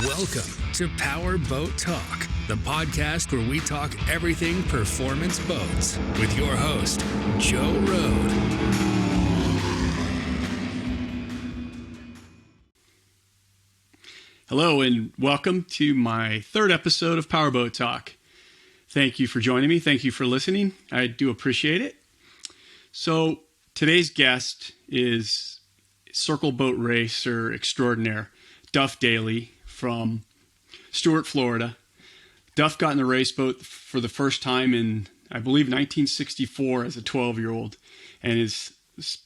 Welcome to Powerboat Talk, the podcast where we talk everything performance boats with your host, Joe Road. Hello and welcome to my third episode of Powerboat Talk. Thank you for joining me. Thank you for listening. I do appreciate it. So today's guest is circle boat racer extraordinaire, Duff Daily from Stuart, Florida. Duff got in the race boat for the first time in, I believe, 1964 as a 12-year-old and has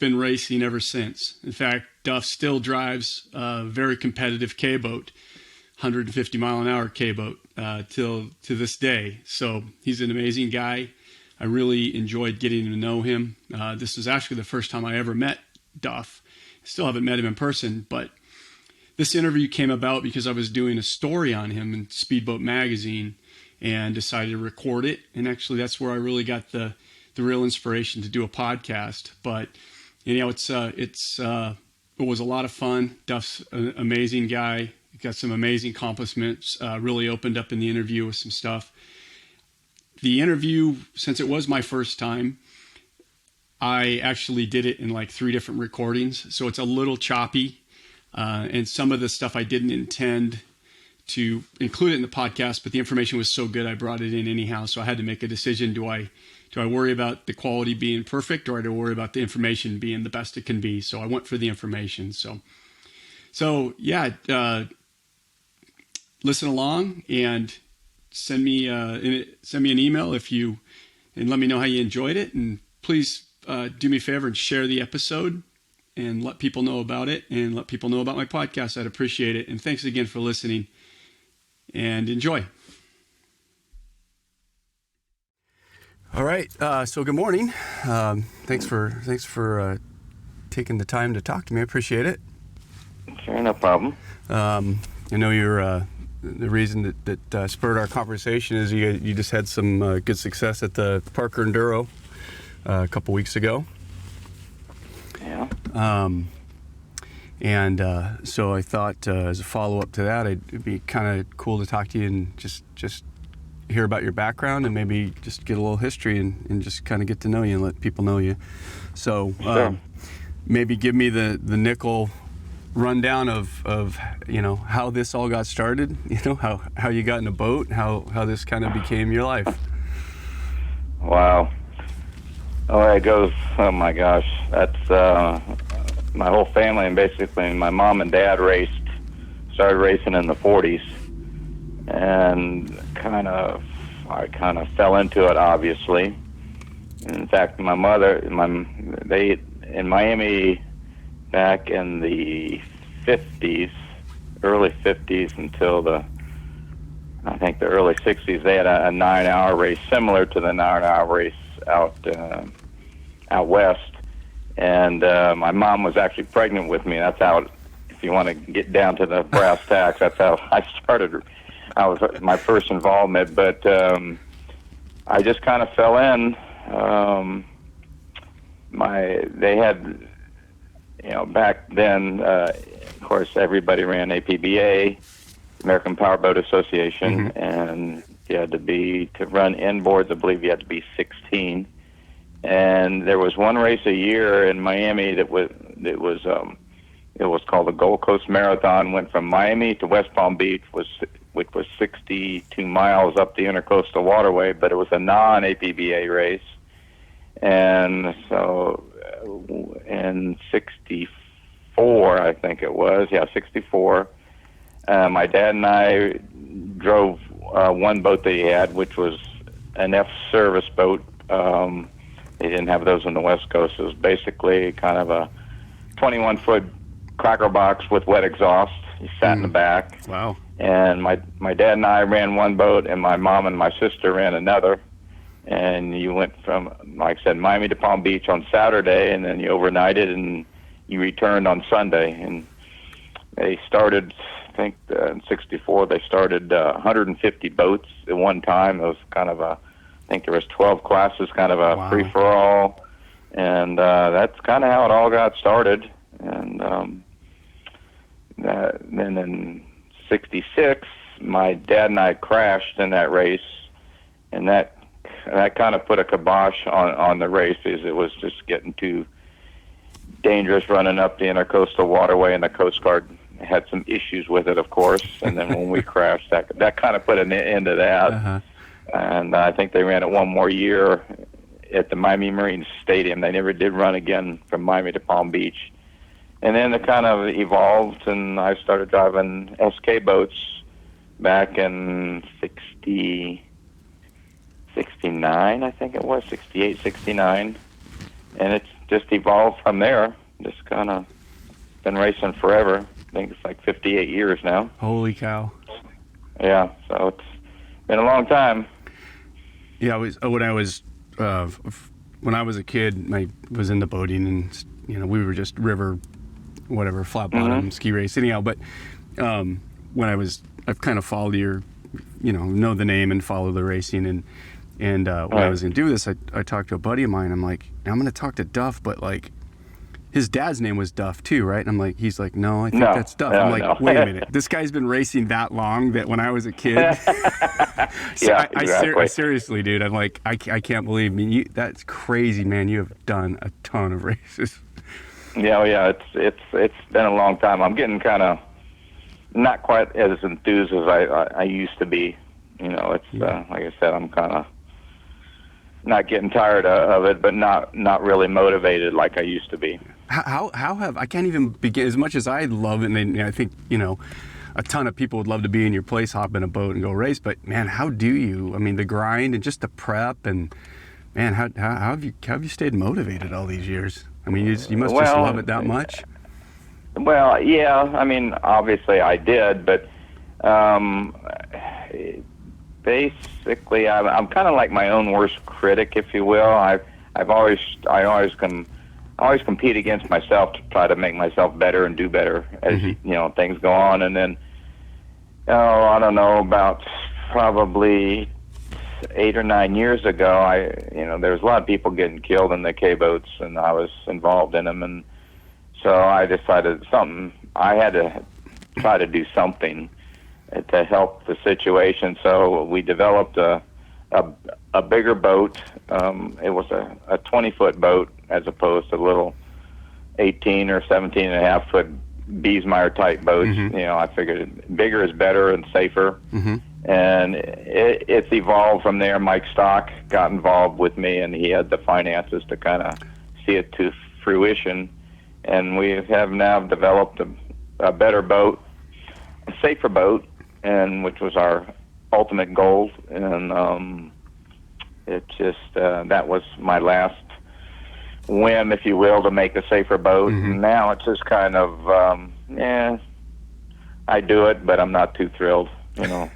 been racing ever since. In fact, Duff still drives a very competitive K-boat, 150-mile-an-hour K-boat, to this day. So he's an amazing guy. I really enjoyed getting to know him. This was actually the first time I ever met Duff. I still haven't met him in person, but this interview came about because I was doing a story on him in Speedboat Magazine and decided to record it. And actually, that's where I really got the real inspiration to do a podcast. But anyhow, it was a lot of fun. Duff's an amazing guy. He got some amazing accomplishments. Really opened up in the interview with some stuff. The interview, since it was my first time, I actually did it in like 3 different recordings. So it's a little choppy. And some of the stuff I didn't intend to include it in the podcast, but the information was so good I brought it in anyhow. So I had to make a decision. Do I worry about the quality being perfect, or do I worry about the information being the best it can be? So I went for the information. So yeah, listen along and send me an email and let me know how you enjoyed it. And please do me a favor and share the episode and let people know about it and let people know about my podcast. I'd appreciate it. And thanks again for listening, and enjoy. All right. So good morning. Thanks for taking the time to talk to me. I appreciate it. Sure, no problem. I know you're, the reason that spurred our conversation is you just had some good success at the Parker Enduro a couple weeks ago. Yeah. So I thought as a follow-up to that, it'd be kind of cool to talk to you and just hear about your background and maybe just get a little history and just kind of get to know you and let people know you. So Sure. Maybe give me the nickel rundown of how this all got started, how you got in a boat, how this kind of became your life. Wow. Oh, it goes, oh my gosh, that's my whole family, and basically my mom and dad started racing in the 40s, and I kind of fell into it, obviously. In fact, my mother, they in Miami back in the 50s, early 50s until I think the early 60s, they had a 9-hour race similar to the 9-hour race out west, and my mom was actually pregnant with me. That's how, if you want to get down to the brass tacks, that's how I started. I was my first involvement, but I just kind of fell in. They had, back then, of course, everybody ran APBA, American Powerboat Association, and you had to run inboards. I believe you had to be 16. And there was one race a year in Miami it was called the Gold Coast Marathon. Went from Miami to West Palm Beach, which was 62 miles up the Intercoastal Waterway, but it was a non-APBA race. And so in 64, I think it was, 64, my dad and I drove one boat that he had, which was an F service boat. They didn't have those on the West Coast. It was basically kind of a 21-foot cracker box with wet exhaust. You sat in the back. Wow. And my dad and I ran one boat, and my mom and my sister ran another. And you went from, like I said, Miami to Palm Beach on Saturday, and then you overnighted, and you returned on Sunday. And they started, I think in 64, they started 150 boats at one time. It was kind of I think there was 12 classes, kind of a free-for-all, and that's kind of how it all got started. And then in '66, my dad and I crashed in that race, and that kind of put a kibosh on the race because it was just getting too dangerous running up the intercoastal waterway, and the Coast Guard had some issues with it, of course. And then when we crashed, that kind of put an end to that. Uh-huh. And I think they ran it one more year at the Miami Marine Stadium. They never did run again from Miami to Palm Beach. And then it kind of evolved, and I started driving SK boats back in 69, I think it was, 68, 69. And it's just evolved from there. Just kind of been racing forever. I think it's like 58 years now. Holy cow. Yeah, so it's been a long time. Yeah, when I was a kid, I was into boating, and we were just river, whatever, flat bottom, ski race anyhow. But when I've kind of followed your, know the name and follow the racing, and when I was gonna do this, I talked to a buddy of mine. I'm like, I'm gonna talk to Duff, but like, his dad's name was Duff too, right? And I'm like, he's like, no, I think that's Duff. I'm like, wait a minute, this guy's been racing that long that when I was a kid. So yeah, exactly. I seriously, dude, I'm like, I can't believe me. That's crazy, man. You have done a ton of races. Yeah, it's been a long time. I'm getting kind of not quite as enthused as I used to be. It's like I said, I'm kind of not getting tired of it, but not really motivated like I used to be. How have I can't even begin, as much as I love it, and I think a ton of people would love to be in your place, hop in a boat and go race, but man, how do you? I mean, the grind and just the prep, and man, how have you stayed motivated all these years? I mean, you must just love it that much. Well, yeah, I mean, obviously I did, but basically I'm kind of like my own worst critic, if you will. I always compete against myself to try to make myself better and do better as things go on. And then I don't know, about probably 8 or 9 years ago, there was a lot of people getting killed in the K boats, and I was involved in them, and so I decided I had to try to do something to help the situation. So we developed a bigger boat. It was a 20-foot boat as opposed to little 18 or 17 and a half foot Beesmeyer type boats. I figured bigger is better and safer. And it's evolved from there. Mike Stock got involved with me, and he had the finances to kind of see it to fruition. And we have now developed a better boat, a safer boat, and which was our ultimate goal. And it just that was my last whim, if you will, to make a safer boat. And now it's just kind of I do it, but I'm not too thrilled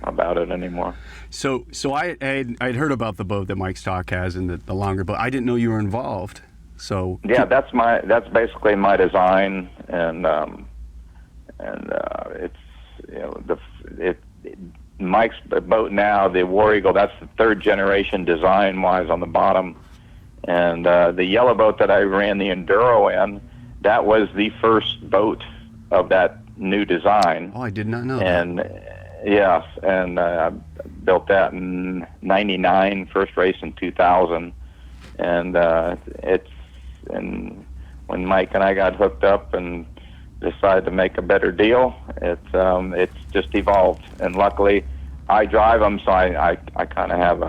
about it anymore. So I'd heard about the boat that Mike Stock has and the longer boat. I didn't know you were involved. So yeah, that's basically my design, and it's Mike's boat now, the War Eagle. That's the third generation design wise on the bottom, and the yellow boat that I ran the Enduro in, that was the first boat of that new design. Oh, I did not know. And yes, and I built that in '99, first race in 2000, and and when Mike and I got hooked up and decided to make a better deal, it's just evolved. And luckily, I drive them, so I kind of have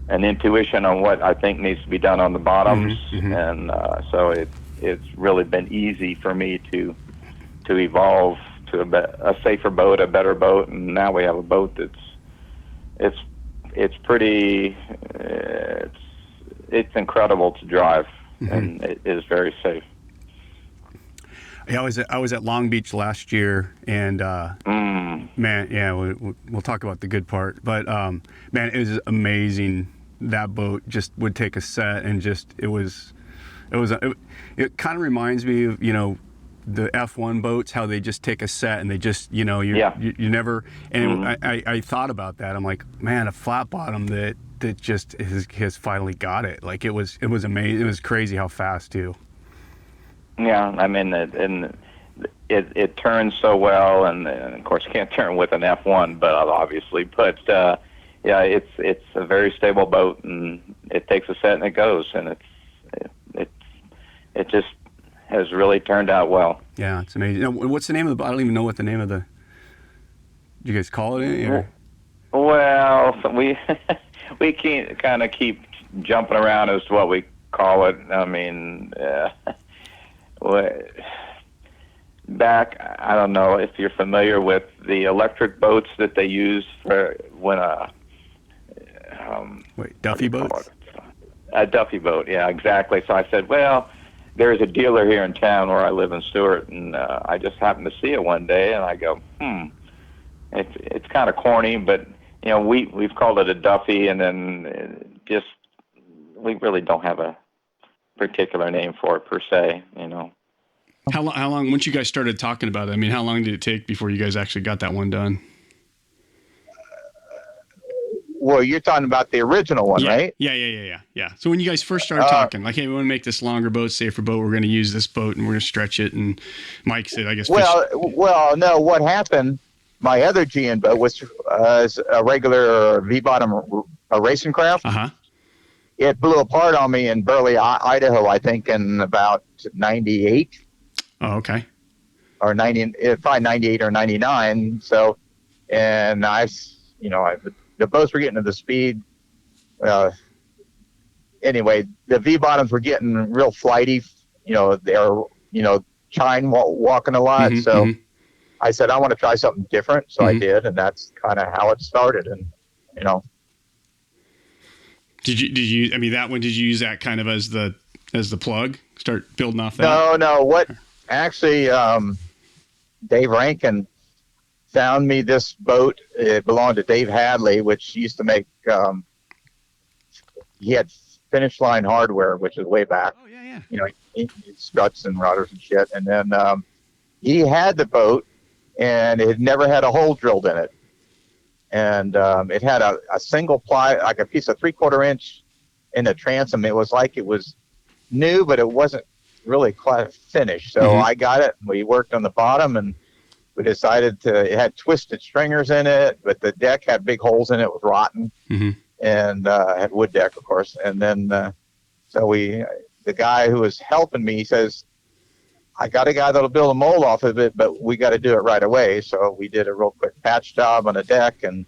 an intuition on what I think needs to be done on the bottoms, and so it's really been easy for me to evolve to a safer boat, a better boat, and now we have a boat it's pretty it's incredible to drive. And it is very safe. I was at Long Beach last year, and man, yeah, we'll talk about the good part. But man, it was amazing. That boat just would take a set, and just it kind of reminds me of the F1 boats, how they just take a set and they just you never. And I thought about that. I'm like, man, a flat bottom that just has finally got it. Like it was amazing. It was crazy how fast too. Yeah, I mean, and it turns so well, and of course you can't turn with an F1, but obviously, yeah, it's a very stable boat, and it takes a set and it goes, and it just has really turned out well. Yeah, it's amazing. Now, what's the name of the boat? I don't even know what the name of the. Do you guys call it? Or? Well, we we kind of keep jumping around as to what we call it. I mean, back, I don't know if you're familiar with the electric boats that they use for when Duffy boats? A Duffy boat, yeah, exactly. So I said, well, there's a dealer here in town where I live in Stewart, and I just happened to see it one day, and I go, it's kind of corny, but you know, we've called it a Duffy, and then just we really don't have a particular name for it per se, you know. How long, once you guys started talking about it, I mean, how long did it take before you guys actually got that one done? Well, you're talking about the original one, right? Yeah. So when you guys first started talking, like, hey, we want to make this longer boat, safer boat, we're going to use this boat and we're going to stretch it. And Mike said, I guess. Well, no, what happened, my other GN boat was a regular V-bottom racing craft. Uh-huh. It blew apart on me in Burley, Idaho, I think in about 98. Oh, okay. Or probably 98 or 99. So, and the boats were getting to the speed. Anyway, the V-bottoms were getting real flighty. They're, chine walking a lot. Mm-hmm, so mm-hmm. I said, I want to try something different. So Mm-hmm. I did. And that's kind of how it started. And, Did you, I mean, that one, did you use that kind of as the plug? Start building off that? No. What actually, Dave Rankin found me this boat. It belonged to Dave Hadley, which used to make, he had Finish Line Hardware, which is way back. Oh, yeah. He struts and rudders and shit. And then he had the boat, and it had never had a hole drilled in it. And it had a single ply, like a piece of 3/4 inch in the transom. It was like it was new, but it wasn't really quite finished. So Mm-hmm. I got it. We worked on the bottom, and we decided it had twisted stringers in it, but the deck had big holes in it. It was rotten. Mm-hmm. And had wood deck, of course. And then the guy who was helping me, he says, I got a guy that'll build a mold off of it, but we got to do it right away. So we did a real quick patch job on the deck, and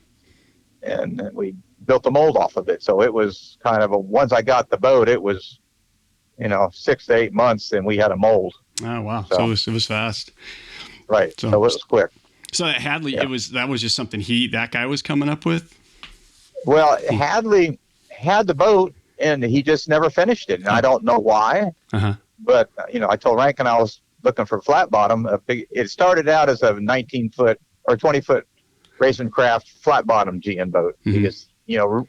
we built the mold off of it. So it was kind of once I got the boat, it was, 6 to 8 months, and we had a mold. Oh, wow. So it was fast. Right. So it was quick. So that Hadley, that was just something that guy was coming up with? Well, Hadley had the boat, and he just never finished it. And I don't know why. Uh-huh. But, I told Rankin I was looking for flat bottom. It started out as a 19-foot or 20-foot racing craft flat bottom GN boat. Mm-hmm. Because,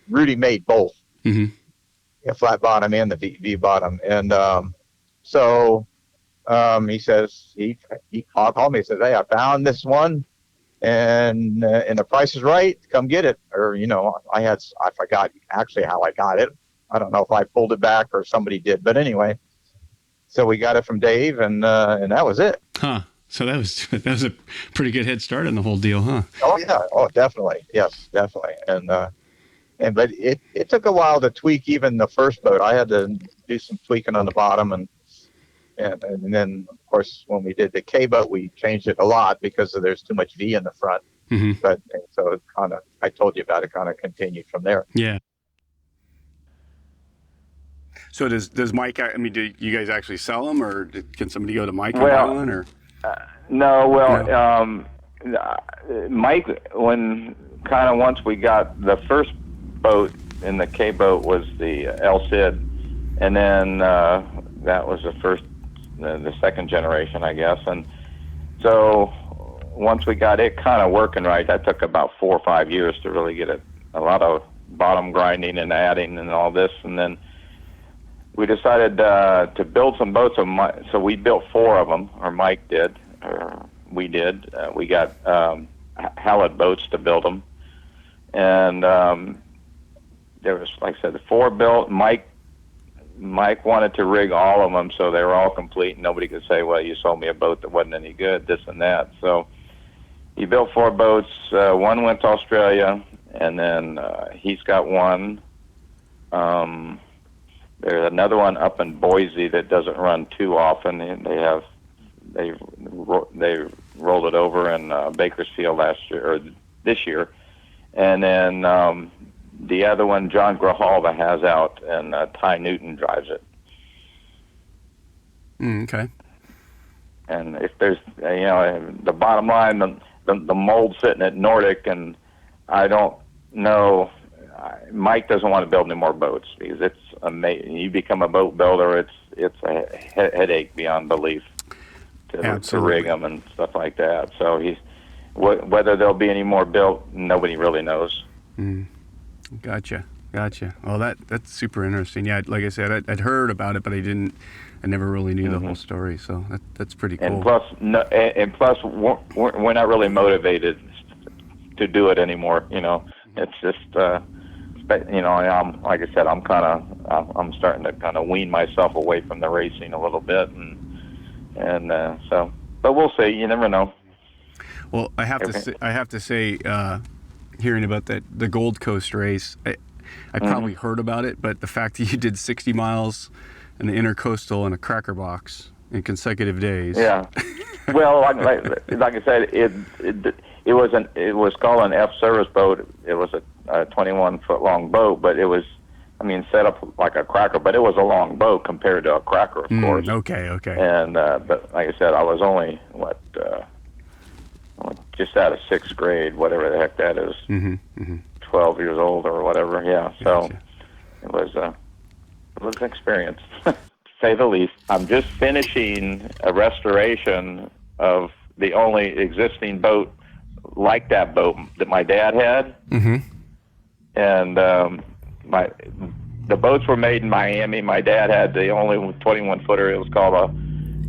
Rudy made both. Mm-hmm. The flat bottom and the V bottom. And he says, he called me and says, hey, I found this one, and the price is right. Come get it. Or, I forgot actually how I got it. I don't know if I pulled it back or somebody did. But anyway, so we got it from Dave, and that was it. Huh. So that was a pretty good head start on the whole deal, huh? Oh, yeah. Oh, definitely. Yes, definitely. But it took a while to tweak even the first boat. I had to do some tweaking on the bottom, and then, of course, when we did the K boat, we changed it a lot because there's too much V in the front. Mm-hmm. But so it I told you about it, kind of continued from there. Yeah. So does Mike? I mean, do you guys actually sell them, or can somebody go to Mike and buy one? Or no. Well, Mike, when kind of once we got the first boat in the K boat was the El Cid, and then that was the second generation, I guess. And so once we got it kind of working right, that took about 4 or 5 years to really get it. A lot of bottom grinding and adding and all this, and then we decided to build some boats. So we built 4 of them, or Mike did, or we did. We got Hallett boats to build them, and there was, like I said, 4 built. Mike Mike wanted to rig all of them so they were all complete, and nobody could say, well, you sold me a boat that wasn't any good, this and that. So he built 4 boats. One went to Australia, and then he's got one. There's another one up in Boise that doesn't run too often, and they rolled it over in Bakersfield last year or this year, and then the other one John Grijalva has out, and Ty Newton drives it. Okay. And if there's the bottom line, the mold sitting at Nordic, and I don't know. Mike doesn't want to build any more boats because it's amazing. You become a boat builder, it's a headache beyond belief to rig them and stuff like that. So whether there'll be any more built, nobody really knows. Gotcha. Well, that's super interesting. Yeah, like I said, I'd heard about it, but I never really knew the whole story. So that's pretty cool. And plus, we're not really motivated to do it anymore. It's just. I'm like I said, I'm starting to kind of wean myself away from the racing a little bit, and so, but we'll see. You never know. Well, I have to say, hearing about the Gold Coast race, I probably heard about it, but the fact that you did 60 miles in the Intercoastal in a cracker box in consecutive days. Yeah. Well, like I said, it was called an F service boat. It was a 21-foot long boat, but it was, set up like a cracker, but it was a long boat compared to a cracker, of course. Okay. And but like I said, I was only just out of 6th grade, whatever the heck that is, 12 years old or whatever. Yeah, so Gotcha. it was an experience, to say the least. I'm just finishing a restoration of the only existing boat like that boat that my dad had. And the boats were made in Miami. My dad had the only 21-footer. It was called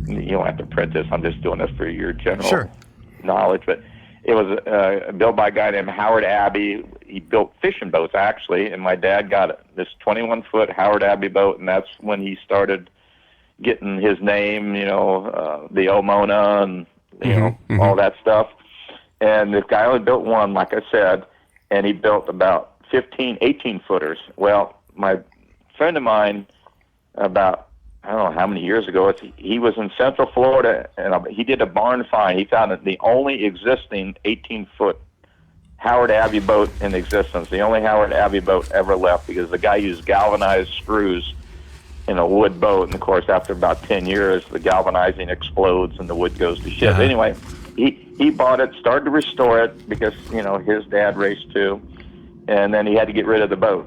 you don't have to print this. I'm just doing this for your general knowledge. But it was built by a guy named Howard Abbey. He built fishing boats, actually, and my dad got this 21-foot Howard Abbey boat, and that's when he started getting his name, the Omona and, all that stuff. And this guy only built one, like I said, and he built about 15, 18-footers. Well, my friend of mine, about, I don't know how many years ago, he was in Central Florida, and he did a barn find. He found the only existing 18-foot Howard Abbey boat in existence, the only Howard Abbey boat ever left, because the guy used galvanized screws in a wood boat. And, of course, after about 10 years, the galvanizing explodes and the wood goes to shit. Anyway, he bought it, started to restore it because, his dad raced too. And then he had to get rid of the boat.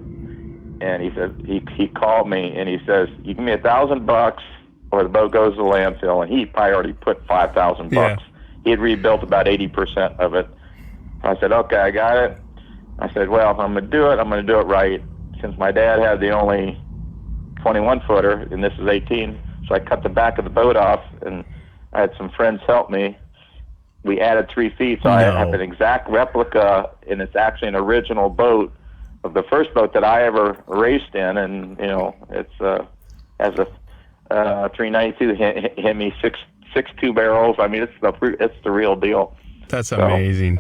And he said, he called me and he says, you give me $1,000 or the boat goes to the landfill. And he probably already put $5,000 bucks. He had rebuilt about 80% of it. I said, okay, I got it. I said, well, if I'm going to do it, I'm going to do it right. Since my dad had the only 21-footer and this is 18, so I cut the back of the boat off and I had some friends help me. We added 3 feet, so I have an exact replica, and it's actually an original boat of the first boat that I ever raced in, and it's has a 392 Hemi 6.2 barrels. It's the real deal. That's amazing.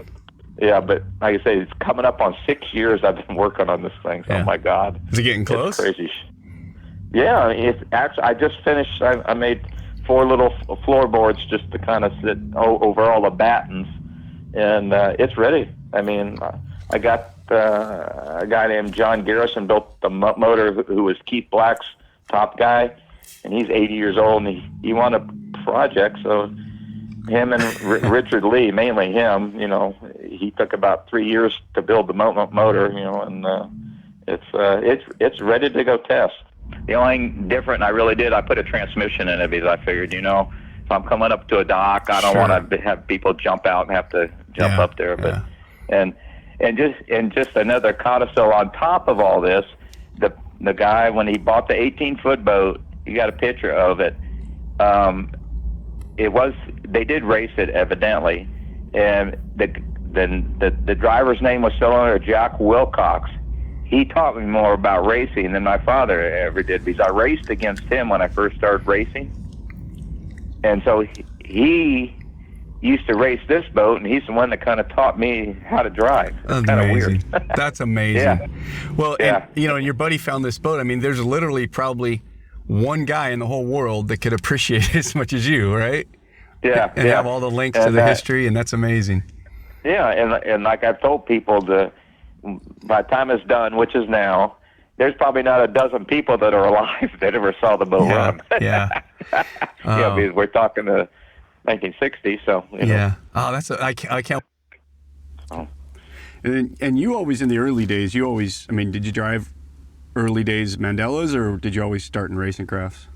Yeah, but like I say, it's coming up on 6 years I've been working on this thing. So, oh my God, is it getting close? It's crazy. Yeah, it's actually. I just finished. I made 4 little floorboards just to kind of sit over all the battens, and it's ready. I got a guy named John Garrison built the motor, who was Keith Black's top guy, and he's 80 years old, and he won a project, so him and Richard Lee, mainly him, he took about 3 years to build the motor, and it's ready to go test. The only thing different I really did, I put a transmission in it because I figured, if I'm coming up to a dock, I don't want to have people jump out and have to jump up there. But and just another codicil on top of all this, the guy, when he bought the 18-foot boat, you got a picture of it. They did race it evidently, and the driver's name was still under Jack Wilcox. he taught me more about racing than my father ever did, because I raced against him when I first started racing. And so he used to race this boat, and he's the one that kind of taught me how to drive. It's kind of weird. That's amazing. Yeah. Well, Yeah. and your buddy found this boat. I mean, there's literally probably one guy in the whole world that could appreciate it as much as you, right? Yeah. And have all the links to the history, and that's amazing. Yeah, and like I've told people, by the time it's done, which is now, there's probably not a dozen people that are alive that ever saw the boat run. Yeah. Yeah, because we're talking to 1960, so. Yeah. Oh, I can't. Oh. And you always, in the early days, did you drive early days Mandelas, or did you always start in racing crafts?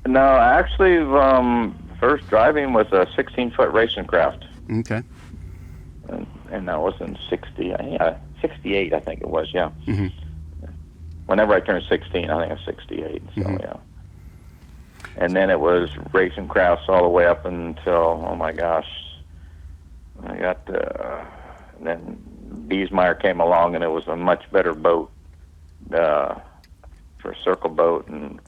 No, actually, first driving was a 16-foot racing craft. Okay. And that was in 68, I think it was, yeah. Mm-hmm. Whenever I turned 16, I think it was 68, so mm-hmm. yeah. And then it was racing crafts all the way up until, oh my gosh, I got, then Biesmeyer came along, and it was a much better boat for a circle boat, and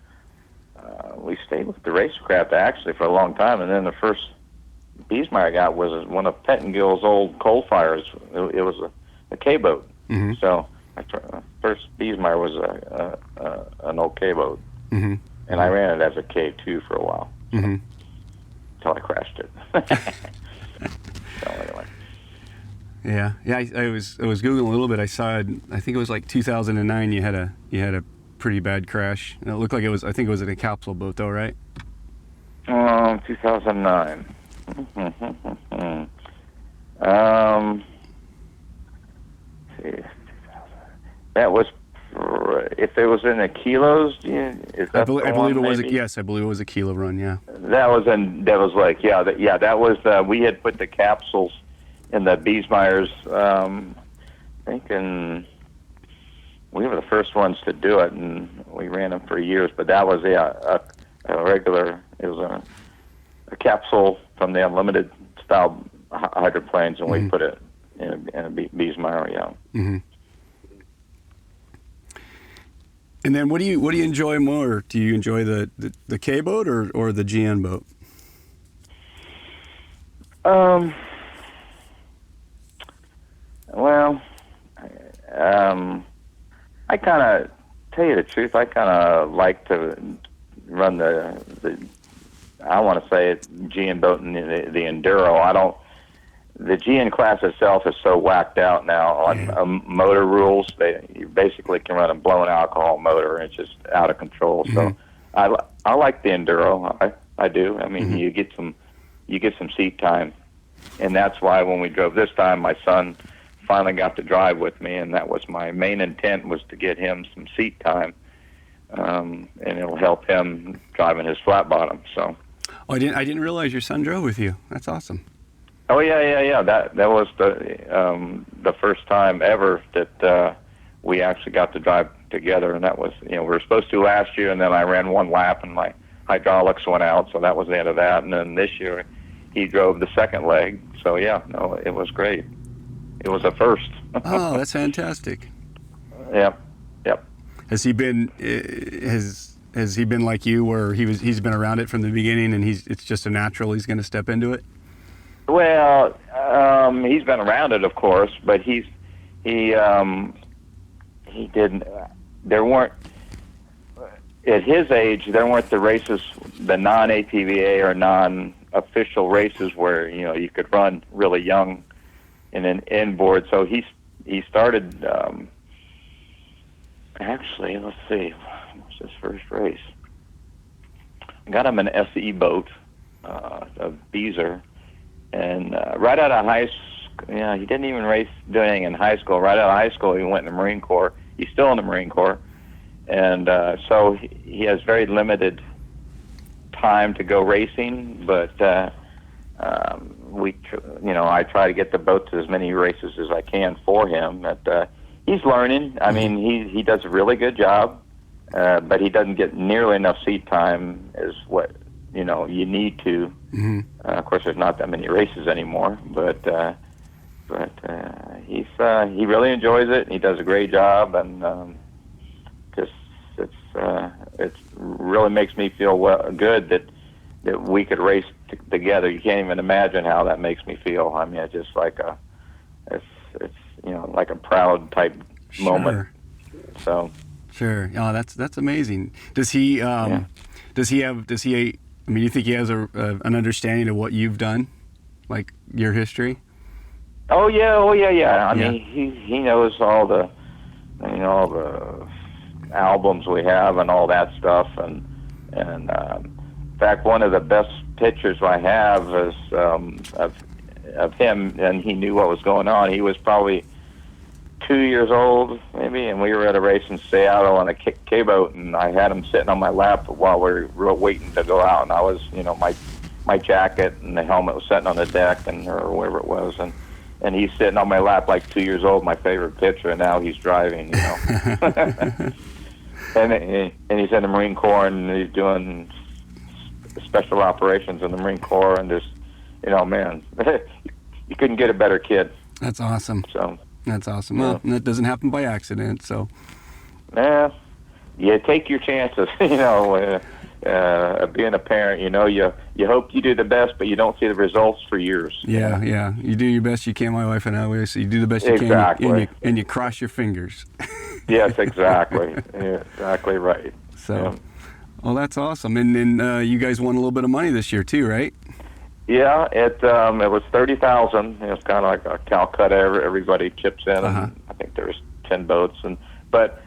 we stayed with the racecraft actually for a long time. And then the first Biesmeyer I got was one of Pettengill's old coal fires. It was a K boat. Mm-hmm. So first Biesmeyer was an old K boat, mm-hmm. and I ran it as a K2 for a while, mm-hmm. until I crashed it. So anyway. Yeah. I was googling a little bit. I saw it. I think it was like 2009. You had a pretty bad crash. And it looked like I think it was in a capsule boat, though, right? 2009. That was, if it was in the kilos, is that I believe it was. maybe? Yes, I believe it was a kilo run. Yeah. That was we had put the capsules in the Biesmeyers. I think we were the first ones to do it, and we ran them for years. But that was a regular. It was a capsule from the unlimited style hydroplanes, and mm-hmm. we put it in a Biesmeyer. Yeah. Mm-hmm. And then, what do you enjoy more? Do you enjoy the K boat or the GN boat? Well, I kind of, tell you the truth, I kind of like to run the I want to say it, GN boat and the Enduro. The GN class itself is so whacked out now on motor rules. You basically can run a blown alcohol motor, and it's just out of control. Mm-hmm. So I like the Enduro. I do. I mean, mm-hmm. you get some seat time, and that's why when we drove this time, my son finally got to drive with me, and that was my main intent, was to get him some seat time, and it'll help him driving his flat bottom. So. Oh, I didn't realize your son drove with you. That's awesome. Oh yeah. That was the first time ever that we actually got to drive together, and that was, we were supposed to last year, and then I ran one lap and my hydraulics went out, so that was the end of that. And then this year he drove the second leg. So yeah, no, it was great. It was a first. Oh, that's fantastic. Yep. Has he been like you, where he's been around it from the beginning, and it's just a natural, he's going to step into it? Well, he's been around it, of course, but he didn't. There weren't, at his age, there weren't the races, the non-APBA or non-official races where you could run really young in an inboard. So he started. Actually, let's see, what's his first race? I got him an SE boat, a Beezer. And right out of high school, he didn't even do anything in high school. Right out of high school, he went in the Marine Corps. He's still in the Marine Corps. And so he has very limited time to go racing. But, I try to get the boat to as many races as I can for him. But he's learning. I mean, he does a really good job, but he doesn't get nearly enough seat time as what you need to. Mm-hmm. Of course, there's not that many races anymore, but he really enjoys it. And he does a great job, and it really makes me feel good that we could race together. You can't even imagine how that makes me feel. I mean, it's just like it's like a proud type moment. So sure. Oh, that's amazing. Does he I mean, you think he has an understanding of what you've done, like your history? Oh yeah. I mean, he knows all the albums we have and all that stuff, and in fact, one of the best pictures I have is of him, and he knew what was going on. He was probably 2 years old, maybe, and we were at a race in Seattle on a K-boat, and I had him sitting on my lap while we were waiting to go out, and I was, my jacket and the helmet was sitting on the deck, or wherever it was, and he's sitting on my lap like 2 years old, my favorite picture, and now he's driving, and he's in the Marine Corps, and he's doing special operations in the Marine Corps, and just, man, you couldn't get a better kid. That's awesome. So that's awesome. Well, that doesn't happen by accident, so. Yeah, you take your chances. Being a parent, you hope you do the best, but you don't see the results for years. Yeah. You do your best you can. My wife and I always say you do the best you can, and you cross your fingers. Yes, exactly. Yeah, exactly right. So, yeah. Well, that's awesome. And then you guys won a little bit of money this year too, right? Yeah, it was $30,000. It's kind of like a Calcutta. Everybody chips in, and I think there's 10 boats, but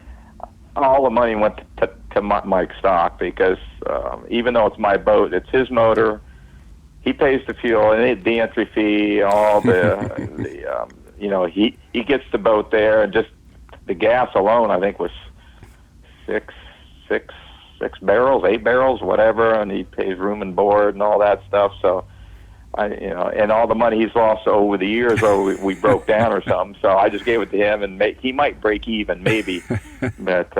all the money went to Mike Stock, because even though it's my boat, it's his motor. He pays the fuel and the entry fee, all the he gets the boat there, and just the gas alone, I think, was six barrels, 8 barrels, whatever, and he pays room and board and all that stuff. So and all the money he's lost over the years, or we broke down or something. So I just gave it to him, and he might break even, maybe. But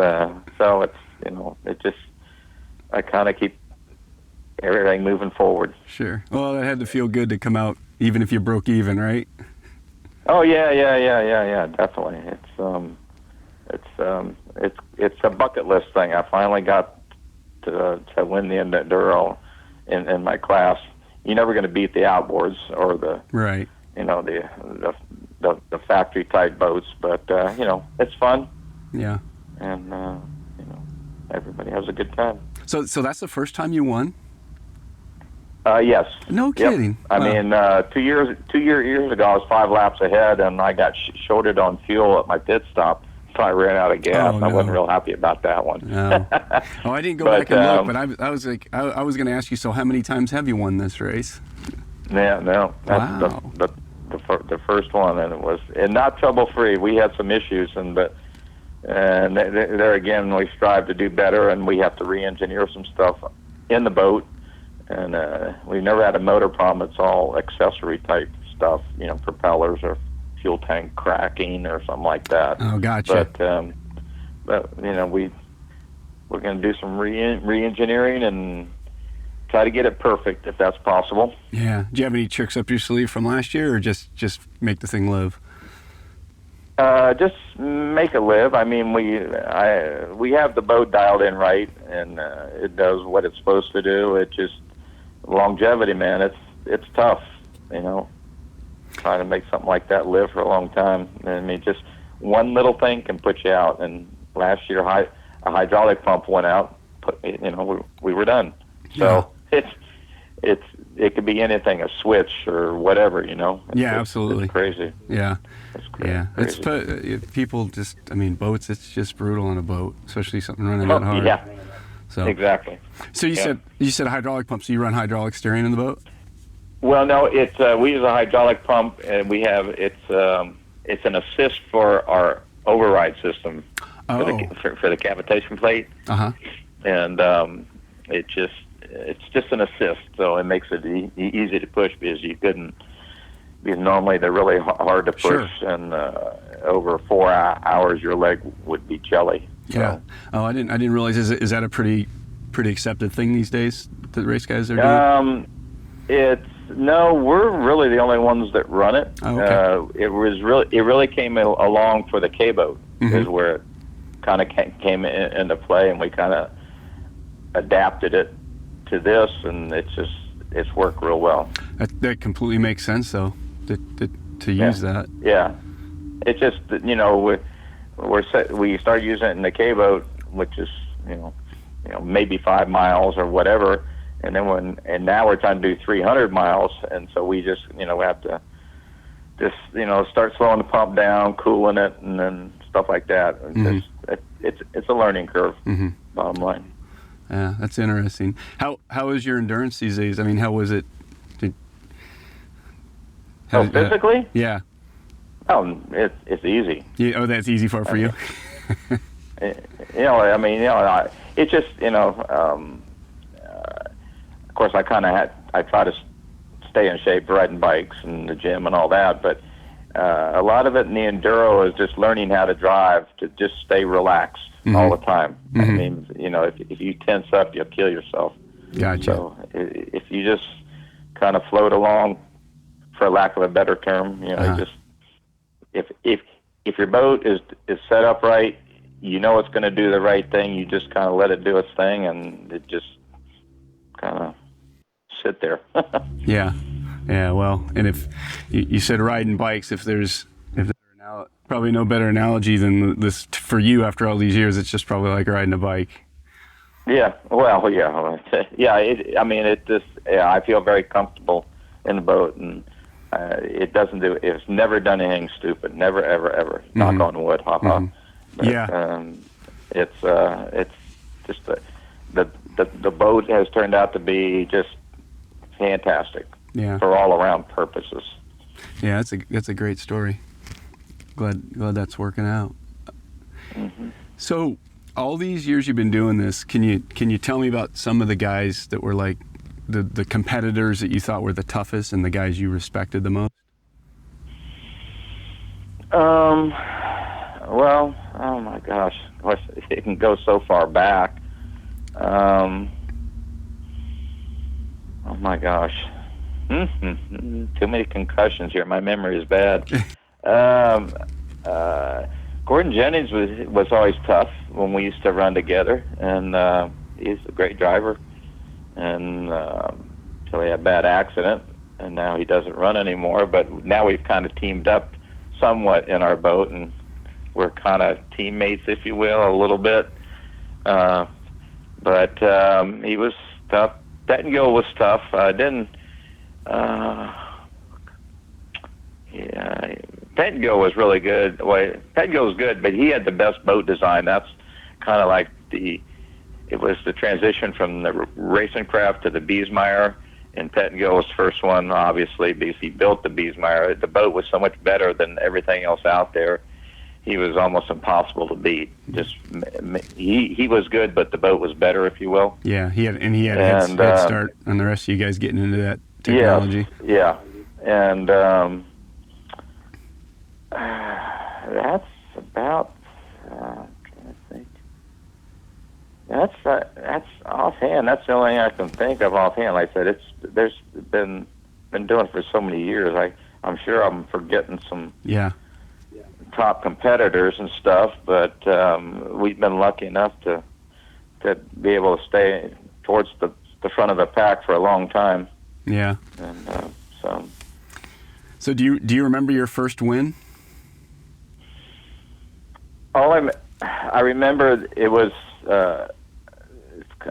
so it's it just, I kind of keep everything moving forward. Sure. Well, it had to feel good to come out, even if you broke even, right? Oh yeah, definitely. It's a bucket list thing. I finally got to win the Enduro in my class. You're never going to beat the outboards or the right. The factory type boats, but it's fun. Yeah. And everybody has a good time. So that's the first time you won? Yes. No kidding. Yep. I mean, 2 years ago, I was 5 laps ahead, and I got shorted on fuel at my pit stop. So I ran out of gas. Oh, no. I wasn't real happy about that one. No. Oh, I didn't go back and look, but I was like, I was going to ask you, so how many times have you won this race? Yeah, no. That's the first one, and it was not trouble free. We had some issues, and there again, we strive to do better, and we have to re-engineer some stuff in the boat. And we've never had a motor problem. It's all accessory type stuff, propellers or fuel tank cracking or something like that. Oh, gotcha. But we're going to do some re-engineering and try to get it perfect if that's possible. Yeah. Do you have any tricks up your sleeve from last year, or just make the thing live? Just make it live. I mean, we have the boat dialed in right, and it does what it's supposed to do. It just longevity, man. It's tough, trying to make something like that live for a long time. I mean, just one little thing can put you out. And last year, a hydraulic pump went out. We were done. So it could be anything, a switch or whatever, Yeah, absolutely. It's crazy. Yeah. It's crazy. Yeah. It's people just, boats, it's just brutal on a boat, especially something running that hard. Yeah. So exactly. So you said a hydraulic pump, so you run hydraulic steering in the boat? Well, no, it's we use a hydraulic pump, and we have it's an assist for our override system for the cavitation plate. And it's just an assist, so it makes it easy to push, because normally they're really hard to push. Sure. And over 4 hours your leg would be jelly. Yeah. Oh, I didn't realize. Is that a pretty accepted thing these days that race guys are doing? No, we're really the only ones that run it. Oh, okay. It really came along for the K-boat, is where it kind of came into play, and we kind of adapted it to this, and it's worked real well. That completely makes sense, though, to use that. Yeah, it's just we started using it in the K-boat, which is maybe 5 miles or whatever, and now we're trying to do 300 miles, and so we just we have to just start slowing the pump down, cooling it, and then stuff like that. It's a learning curve. Bottom line. Yeah, that's interesting. How is your endurance these days? I mean, how was it? Physically? Yeah. Oh, it's easy. Yeah, that's easy for you. It's just of course I try to stay in shape riding bikes and the gym and all that, but a lot of it in the enduro is just learning how to drive, to just stay relaxed all the time. I mean, if you tense up, you'll kill yourself. Gotcha. So if you just kind of float along, for lack of a better term, you just if your boat is set up right, it's going to do the right thing. You just kind of let it do its thing, and it just kind of sit there. Yeah. Well, and if you said riding bikes, if there's probably no better analogy than this for you after all these years, it's just probably like riding a bike. Yeah. Well, yeah. I feel very comfortable in the boat, and it's never done anything stupid. Never, ever, ever. Knock on wood. Ha ha. Yeah. It's just the boat has turned out to be just fantastic. Yeah. For all around purposes. Yeah, that's a great story. Glad that's working out. So, all these years you've been doing this, can you tell me about some of the guys that were like the competitors that you thought were the toughest and the guys you respected the most? Well, oh my gosh, it can go so far back. Oh my gosh. Too many concussions here. My memory is bad. Gordon Jennings was always tough when we used to run together, and he's a great driver. And until he had a bad accident, and now he doesn't run anymore. But now we've kind of teamed up somewhat in our boat, and we're kind of teammates, if you will, a little bit. But he was tough. Pettengill was tough. Pettengill was really good. Well, Pettengill was good, but he had the best boat design. That's kind of like it was the transition from the racing craft to the Biesmeyer, and Pettengill was the first one, obviously, because he built the Biesmeyer. The boat was so much better than everything else out there. He was almost impossible to beat. Just he was good, but the boat was better, if you will. Yeah, he had a head start on the rest of you guys getting into that technology. Yeah, and that's about. I'm trying to think. That's offhand. That's the only thing I can think of offhand. Like I said, there's been doing it for so many years. I'm sure I'm forgetting some. Yeah. Top competitors and stuff, but we've been lucky enough to be able to stay towards the front of the pack for a long time. Yeah. And So do you remember your first win? I remember it was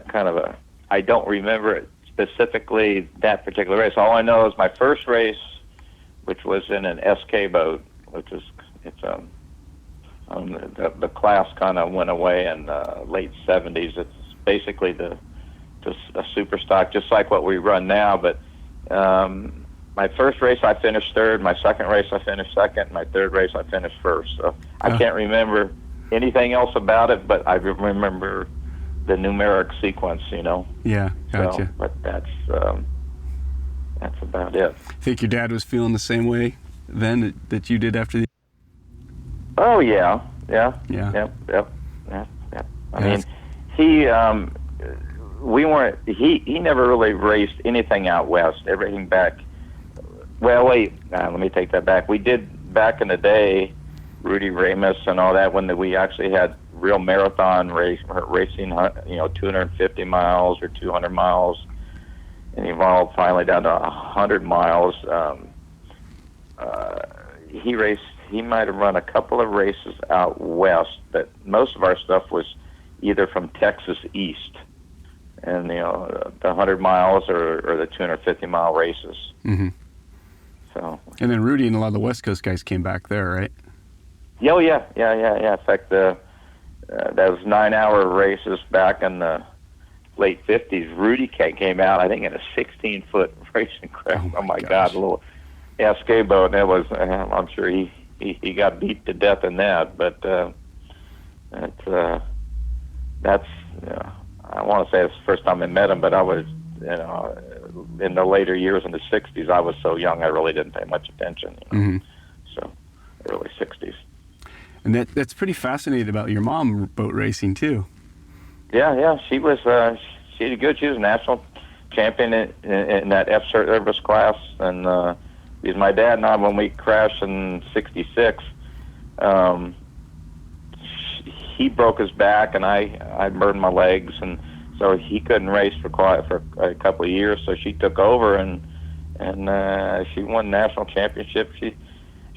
kind of I don't remember it specifically, that particular race. All I know is my first race, which was in an SK boat, which is the class kind of went away in the late 70s. It's basically just a super stock, just like what we run now. But my first race I finished third, my second race I finished second, my third race I finished first. So I can't remember anything else about it, but I remember the numeric sequence, Yeah, gotcha. So, but that's about it. Think your dad was feeling the same way then that you did after the... Oh yeah. Yeah. Yep. I mean, he we weren't. He never really raced anything out west. Everything back. Well, wait. Let me take that back. We did back in the day, Rudy Ramus and all that, when we actually had real marathon racing. 250 miles or 200 miles, and evolved finally down to 100 miles. He raced. He might have run a couple of races out west, but most of our stuff was either from Texas east, and the 100 miles or the 250 mile races. Mm-hmm. So. And then Rudy and a lot of the West Coast guys came back there, right? Oh yeah. In fact, those 9-hour races back in the late 50s, Rudy came out, I think, in a 16-foot racing craft. Oh my God, a little Escape boat, and it was. I'm sure he got beat to death in that, but that's. I want to say it's the first time I met him, but I was, in the later years in the 60s, I was so young I really didn't pay much attention. Mm-hmm. So, early 60s. And that's pretty fascinating about your mom boat racing too. Yeah, she was. She did good. She was a national champion in that F service class, and because my dad and I, when we crashed in '66, he broke his back, and I burned my legs, and so he couldn't race for a couple of years. So she took over, and she won national championship. She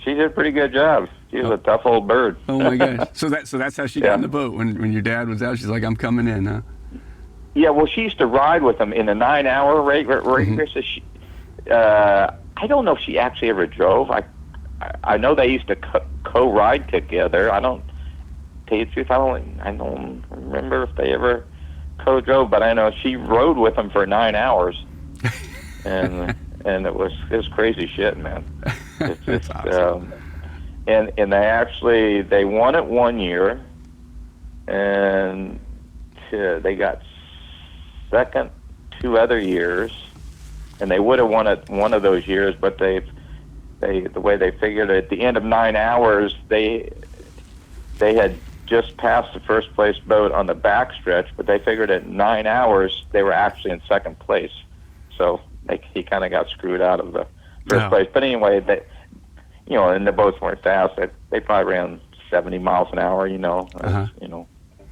did a pretty good job. She was a tough old bird. Oh my gosh! So that's how she got in the boat when your dad was out. She's like, I'm coming in, huh? Yeah, well, she used to ride with him in the 9-hour race. Mm-hmm. I don't know if she actually ever drove. I know they used to co-ride together. I don't tell you the truth. I don't remember if they ever co-drove, but I know she rode with him for 9 hours, and it was crazy shit, man. That's awesome. And they won it one year, and they got second 2 other years, and they would have won it one of those years, but the way they figured it, at the end of 9 hours, they had just passed the first place boat on the backstretch, but they figured at 9 hours they were actually in second place, so he kind of got screwed out of the first place. But anyway, and the boats weren't fast. They probably ran 70 miles an hour,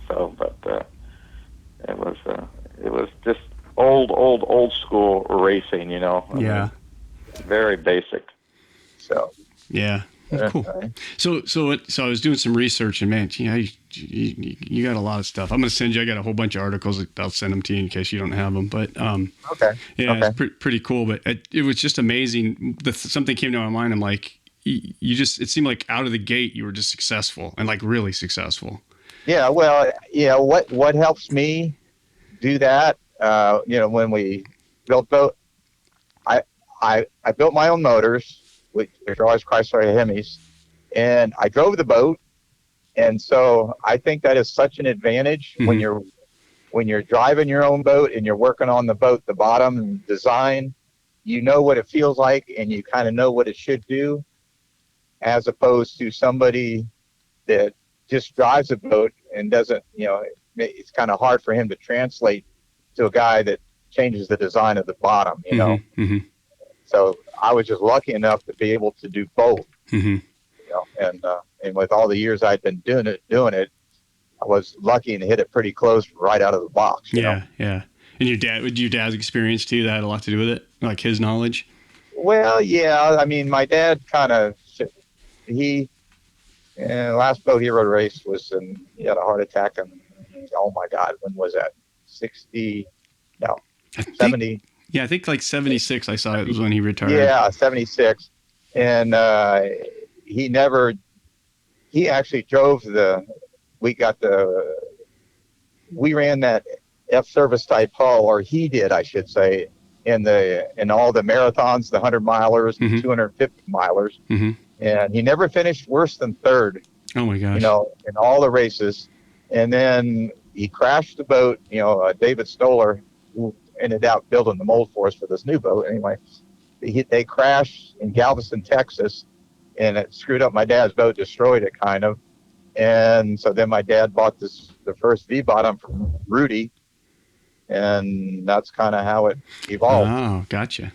So, but it was just old school racing, I mean, very basic. So. Yeah. Cool. So I was doing some research, and man, you got a lot of stuff. I'm going to send you. I got a whole bunch of articles. I'll send them to you in case you don't have them. But okay. It's pretty cool. But it was just amazing. Something came to my mind. I'm like, it seemed like out of the gate you were just successful and like really successful. Yeah. Well, what helps me do that? When we built boat, I built my own motors, which are always Chrysler Hemis, and I drove the boat, and so I think that is such an advantage when you're driving your own boat and you're working on the boat, the bottom design, you know what it feels like and you kind of know what it should do, as opposed to somebody that just drives a boat and doesn't, it's kind of hard for him to translate to a guy that changes the design of the bottom, Mm-hmm. So I was just lucky enough to be able to do both, mm-hmm. And with all the years I'd been doing it, I was lucky and hit it pretty close right out of the box. Yeah. And your dad's experience too, that had a lot to do with it, like his knowledge? Well, yeah. I mean, my dad last boat he rode race was he had a heart attack, and oh my God, when was that? 70. Yeah, I think like 76 I saw it was when he retired. Yeah, 76. And he actually drove we ran that F service type hull, or he did, I should say, in all the marathons, the 100 milers, mm-hmm. the 250 milers. Mm-hmm. And he never finished worse than third. Oh my gosh. In all the races. And then he crashed the boat, David Stoller, who ended up building the mold for us for this new boat. Anyway, they crashed in Galveston, Texas, and it screwed up my dad's boat, destroyed it kind of. And so then my dad bought the first V-bottom from Rudy, and that's kind of how it evolved. Oh, gotcha.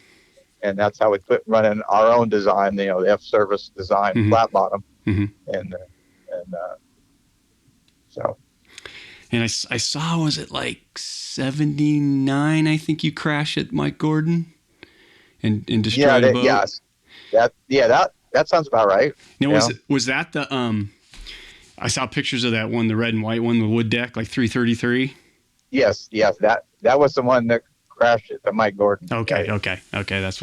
And that's how we quit running our own design, the F-Service design, Mm-hmm. flat bottom, Mm-hmm. and so. And I saw, was it like 79? I think you crashed at Mike Gordon and destroyed a boat. Yes, that sounds about right. Now, was that the I saw pictures of that one, the red and white one, the wood deck, like 333. Yes, that was the one that crashed at the Mike Gordon. Okay. That's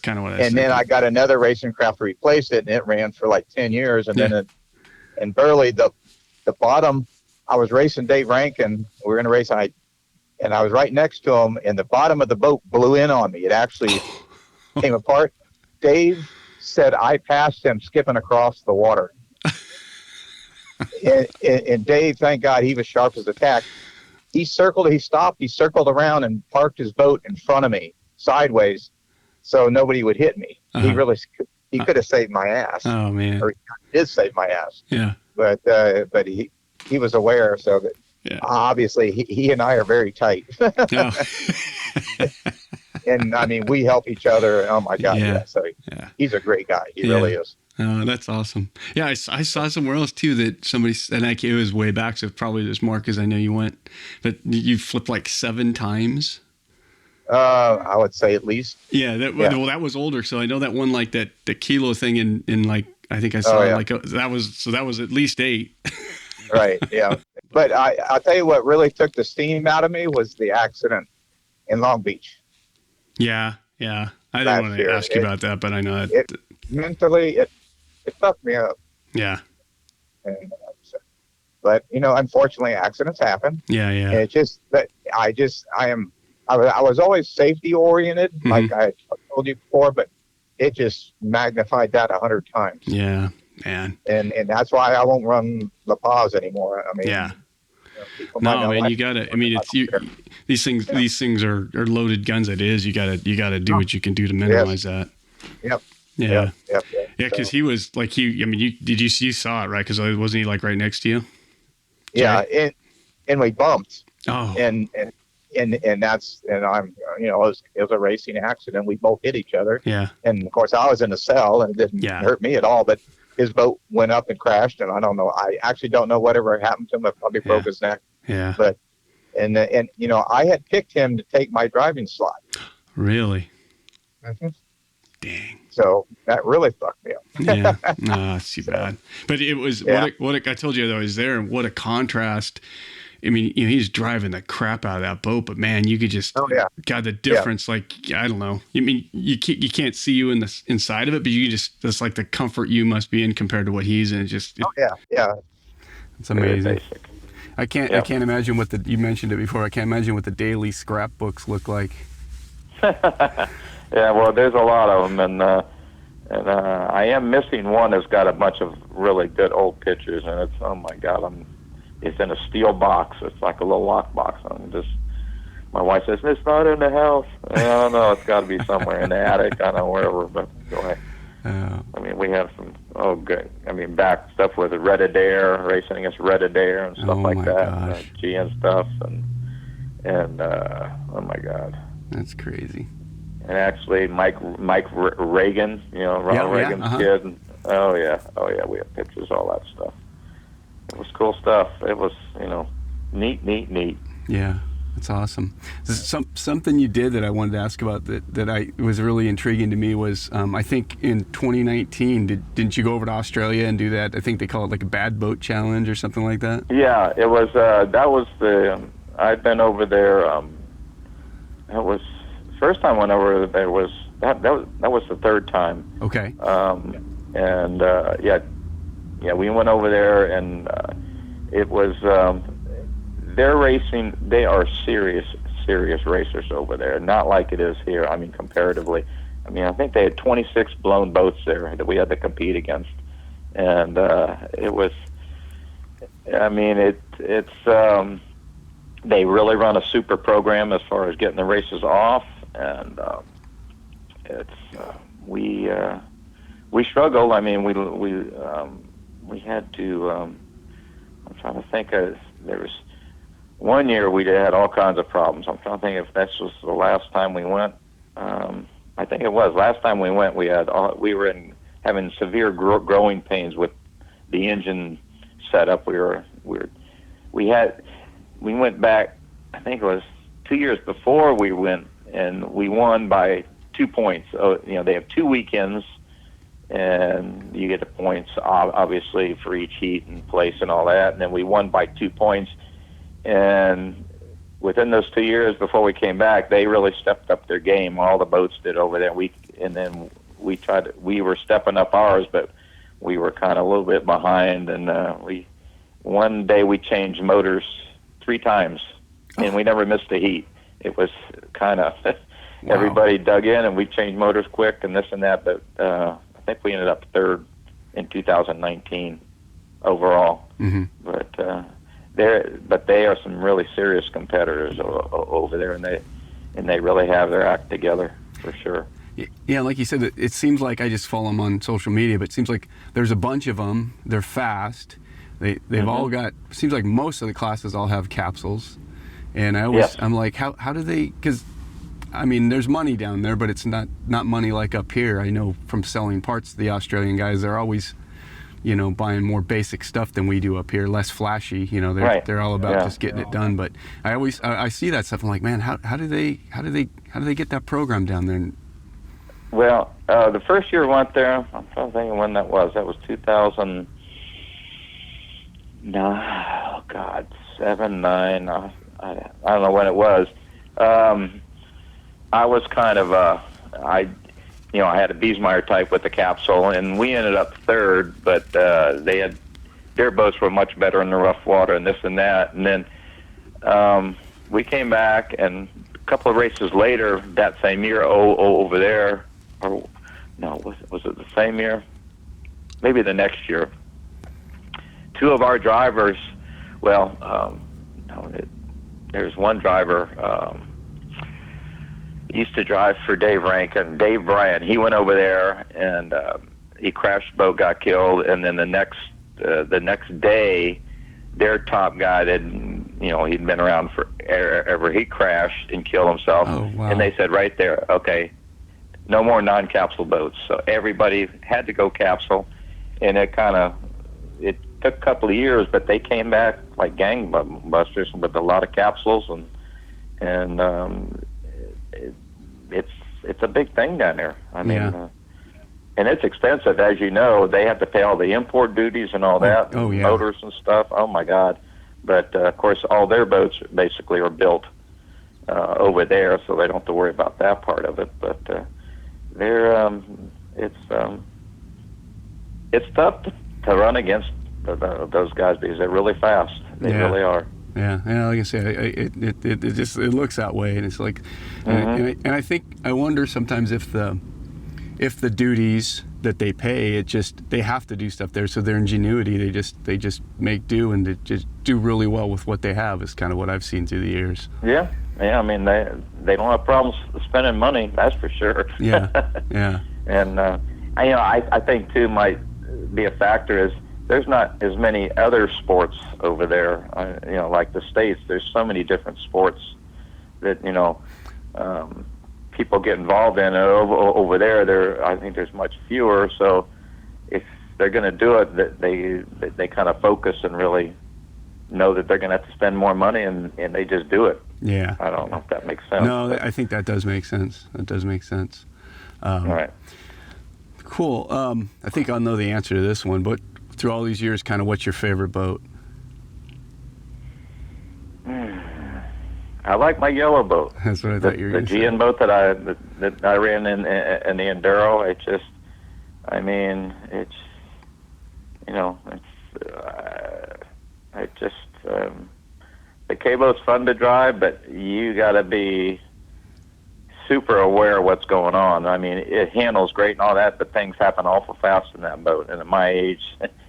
kind of what I was. And then I got another racing craft to replace it, and it ran for like 10 years. And then in Burley, the bottom, I was racing Dave Rankin. We were in a race, and I was right next to him, and the bottom of the boat blew in on me. It actually came apart. Dave said I passed him skipping across the water. and Dave, thank God, he was sharp as a tack. He stopped, he circled around and parked his boat in front of me, sideways, so nobody would hit me. Uh-huh. He could have saved my ass. Oh, man. Or he did save my ass. Yeah. But he was aware, so that obviously he and I are very tight. Oh. And I mean, we help each other. Oh my God. Yeah. So he's a great guy. He really is. Oh, that's awesome. Yeah, I saw somewhere else too that somebody, and it was way back, so probably there's more because I know you went, but you flipped like 7 times. I would say at least. Yeah, well, that was older, so I know that one, like the kilo thing in like, I think I saw that was at least 8. Right. Yeah. But I'll tell you what really took the steam out of me was the accident in Long Beach. Yeah. I didn't want to ask you about that, but I know that mentally it fucked me up. Yeah. And, but unfortunately, accidents happen. Yeah. And it's just that I was always safety oriented, like I told you before, but it just magnified that 100 times. Yeah, man. And that's why I won't run La Paz anymore. I mean, yeah. No, man, you gotta. I mean, it's you. These things are loaded guns. It is. You gotta do what you can do to minimize that. Yep. Yeah. Yep. Yeah, because he was like I mean, you saw it, right? Because wasn't he like right next to you? Yeah, and we bumped. Oh. And that's I'm it was a racing accident. We both hit each other. Yeah. And of course I was in a cell and it didn't hurt me at all, but his boat went up and crashed, and I don't know. I actually don't know whatever happened to him. It probably broke his neck. Yeah. But and I had picked him to take my driving slot. Really? Mm-hmm. Dang. So that really fucked me up. Yeah. No, it's too bad. But it was what I told you though is there, and what a contrast. I mean, he's driving the crap out of that boat, but man, you could just got the difference. Yeah. Like, I don't know. I mean, you can't see you in the inside of it, but you just, that's like the comfort you must be in compared to what he's in. It's amazing. I can't imagine what you mentioned it before. I can't imagine what the daily scrapbooks look like. Yeah, well, there's a lot of them, and I am missing one that's got a bunch of really good old pictures, and it's, oh my God, it's in a steel box. It's like a little lock box. My wife says, it's not in the house. I don't know. It's got to be somewhere in the attic. I don't know, wherever. But anyway, I mean, we have some, good. I mean, back stuff with Red Adair, racing against Red Adair and stuff like that. GN stuff. And oh my God. That's crazy. And actually, Mike Reagan, Ronald Reagan's kid. And, oh yeah. We have pictures, all that stuff. It was cool stuff. It was, neat. Yeah, that's awesome. Something you did that I wanted to ask about that was really intriguing to me was, I think in 2019, didn't you go over to Australia and do that? I think they call it like a bad boat challenge or something like that. Yeah, it was. That was I'd been over there. That was the first time I went over there. That was the third time. Okay. Yeah, we went over there, and it was, they're racing, they are serious racers over there, not like it is here, I mean, comparatively. I mean, I think they had 26 blown boats there that we had to compete against, and it was, I mean, it's they really run a super program as far as getting the races off, and we struggled. I mean, we had to. I'm trying to think. one year we had all kinds of problems. I'm trying to think if this was the last time we went. I think it was. Last time we went, we were having severe growing pains with the engine setup. We went back, I think it was 2 years before we went, and we won by 2 points. They have 2 weekends, and you get the points, obviously, for each heat and place and all that. And then we won by 2 points. And within those 2 years before we came back, they really stepped up their game. All the boats did over there. We were stepping up ours, but we were kind of a little bit behind. And one day we changed motors 3 times, and we never missed a heat. It was kind of everybody dug in, and we changed motors quick and this and that. But I think we ended up 3rd in 2019 overall. Mm-hmm. But they are some really serious competitors over there, and they really have their act together for sure. Yeah, like you said, it seems like I just follow them on social media, but it seems like there's a bunch of them. They're fast. They've all got. Seems like most of the classes all have capsules, and I'm like, how do they? Because I mean, there's money down there, but it's not money like up here. I know from selling parts to the Australian guys, they're always, buying more basic stuff than we do up here, less flashy. They're all about just getting it done. But I see that stuff. I'm like, man, how do they get that program down there? Well, the first year we went there, I'm trying to think of when that was. That was 2000. No, oh God, 7, 9. I don't know when it was. I was kind of I had a Biesmeyer type with the capsule, and we ended up 3rd. But their boats were much better in the rough water and this and that. And then we came back, and a couple of races later that same year, over there, or no, was it the same year? Maybe the next year. 2 of our drivers, there's one driver used to drive for Dave Rankin, Dave Bryan. He went over there, and he crashed the boat, got killed, and then the next day, their top guy that he'd been around forever, he crashed and killed himself. Oh, wow. And they said right there, okay, no more non-capsule boats. So everybody had to go capsule, and it took a couple of years, but they came back like gangbusters with a lot of capsules, and it's a big thing down there. I mean, and it's expensive, as you know. They have to pay all the import duties and all that, motors and stuff. Oh my God! But of course, all their boats basically are built over there, so they don't have to worry about that part of it. But it's tough to run against those guys because they're really fast. They really are. Yeah, like I say, it looks that way, and it's like, and I wonder sometimes if the duties that they pay, they have to do stuff there, so their ingenuity, they just make do, and they just do really well with what they have is kind of what I've seen through the years. Yeah. I mean, they don't have problems spending money, that's for sure. Yeah. And I think too might be a factor is there's not as many other sports over there. Like the States, there's so many different sports that people get involved in. Over there, I think there's much fewer. So if they're going to do it, that they kind of focus and really know that they're going to have to spend more money, and they just do it. Yeah. I don't know if that makes sense. No, I think that does make sense. All right. Cool. I think I'll know the answer to this one, but through all these years, kind of what's your favorite boat? I like my yellow boat. That's what I thought you were going to say. The GN boat that I ran in the Enduro. The K-boat's fun to drive, but you got to be super aware of what's going on. I mean, it handles great and all that, but things happen awful fast in that boat. And at my age,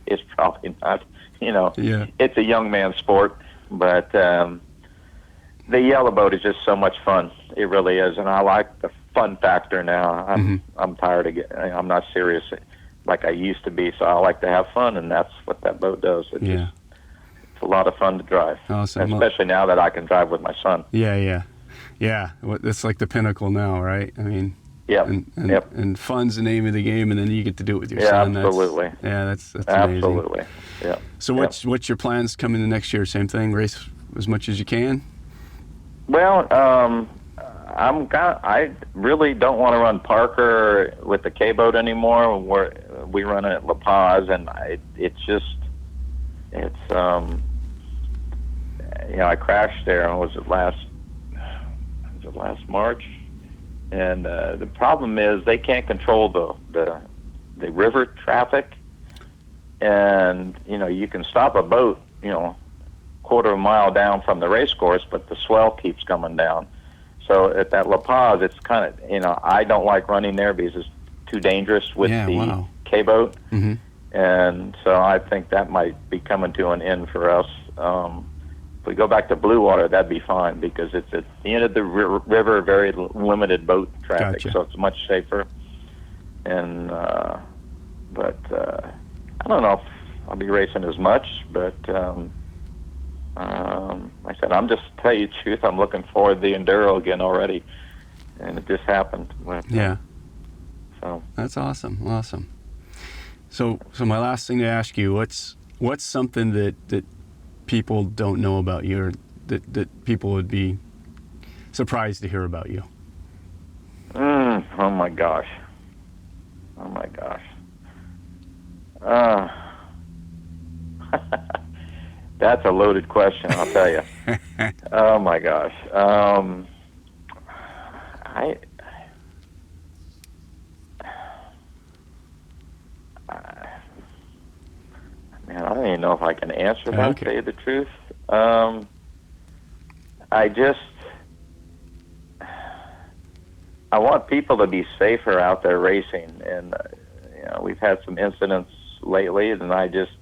it's probably not, It's a young man's sport, but the yellow boat is just so much fun. It really is, and I like the fun factor now. I'm tired of I'm not serious like I used to be, so I like to have fun, and that's what that boat does. It's just a lot of fun to drive. Awesome. Especially now that I can drive with my son. Yeah. It's like the pinnacle now, right? I mean, Yep. And fun's the name of the game, and then you get to do it with your yeah, son. Absolutely. That's amazing. Absolutely. Yeah. So what's your plans coming the next year? Same thing, race as much as you can? Well, I really don't want to run Parker with the K-boat anymore. We run it at La Paz, and I crashed there. Was it last March? And the problem is they can't control the river traffic, and you can stop a boat, quarter of a mile down from the race course, but the swell keeps coming down. So at that La Paz, it's kind of, I don't like running there because it's too dangerous with the K-boat. Mm-hmm. And so I think that might be coming to an end for us. If we go back to Blue Water, that'd be fine because it's at the end of the river, very limited boat traffic, Gotcha. so it's much safer. And but I don't know if I'll be racing as much, but like I said, I'm just tell you the truth, I'm looking forward to the Enduro again already, and it just happened. Yeah. So that's awesome. So my last thing to ask you, what's something that people don't know about you, or that people would be surprised to hear about you? Oh my gosh. That's a loaded question, I'll tell you. Oh my gosh. Man, I don't even know if I can answer that, Okay. to tell you the truth. I want people to be safer out there racing, and we've had some incidents lately, and I just,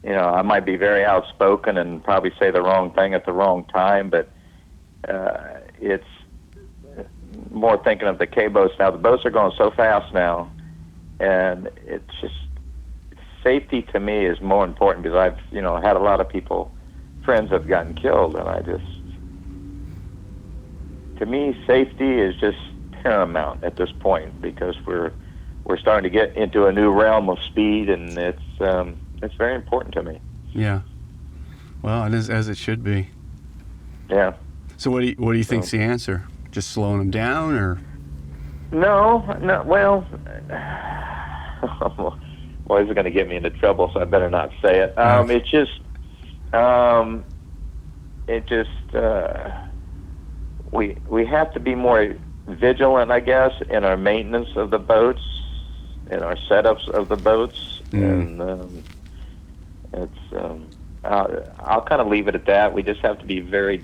I might be very outspoken and probably say the wrong thing at the wrong time, but it's more thinking of the K-boats now. The boats are going so fast now, and it's just, safety to me is more important because I've, had a lot of friends have gotten killed, and to me, safety is just paramount at this point because we're starting to get into a new realm of speed, and it's very important to me. Yeah. Well, it is, as it should be. Yeah. So what do you think's the answer? Just slowing them down, or? No. Well, well, this is going to get me into trouble, so I better not say it. We have to be more vigilant, I guess, in our maintenance of the boats, in our setups of the boats, and I'll kind of leave it at that. We just have to be very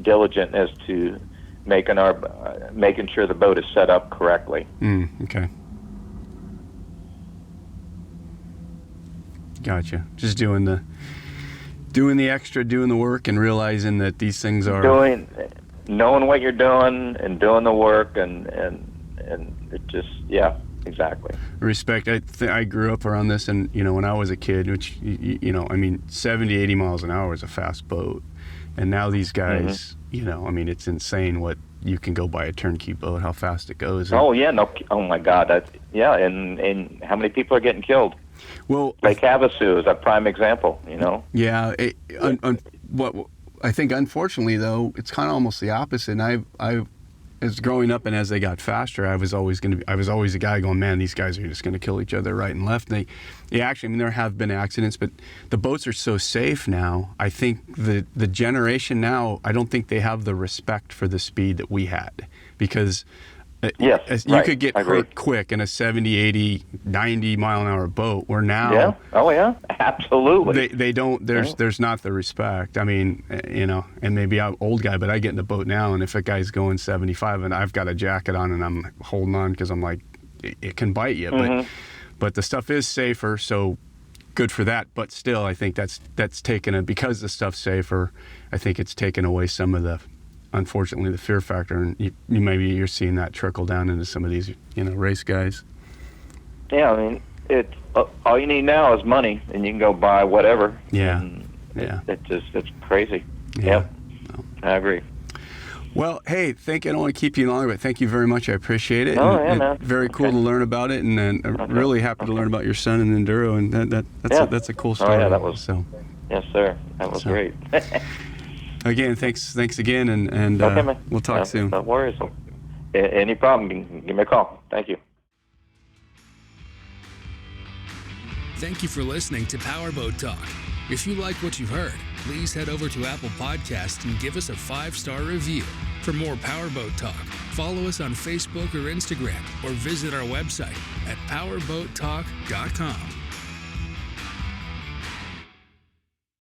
diligent as to making sure the boat is set up correctly. Okay. Gotcha. Just doing the extra, doing the work, and realizing that these things are knowing what you're doing and doing the work, and it just, yeah, exactly. Respect. I grew up around this, and when I was a kid, which 70, 80 miles an hour is a fast boat, and now these guys, it's insane what you can go by a turnkey boat, how fast it goes. Oh yeah, no, oh my God, and how many people are getting killed? Well, Lake Havasu is a prime example, Yeah. What I think, unfortunately, though, it's kind of almost the opposite. And I, as growing up and as they got faster, I was always a guy going, man, these guys are just going to kill each other right and left. And there have been accidents, but the boats are so safe now. I think the generation now, I don't think they have the respect for the speed that we had, because yes, you could get hurt quick in a 70, 80, 90 mile an hour boat, where now, yeah, oh yeah, absolutely, they don't, there's not the respect. I mean, and maybe I'm an old guy, but I get in the boat now, and if a guy's going 75 and I've got a jacket on and I'm holding on because I'm like, it can bite you, but the stuff is safer, so good for that. But still, I think that's taken it, because the stuff's safer, I think it's taken away some of the, unfortunately, the fear factor, and maybe you're seeing that trickle down into some of these, race guys. Yeah, I mean, all you need now is money, and you can go buy whatever. Yeah. Yeah. It's crazy. Yeah. Yep. No. I agree. Well, hey, I don't want to keep you longer, but thank you very much. I appreciate it. Oh, yeah, man. Very cool to learn about it, and I'm really happy to learn about your son and Enduro, and that's a cool story. Oh, yeah, that was. So. Yes, sir. That was great. Again, thanks again, and okay, man. We'll talk soon. No worries. Any problem, give me a call. Thank you. Thank you for listening to Powerboat Talk. If you like what you've heard, please head over to Apple Podcasts and give us a 5-star review. For more Powerboat Talk, follow us on Facebook or Instagram, or visit our website at powerboattalk.com.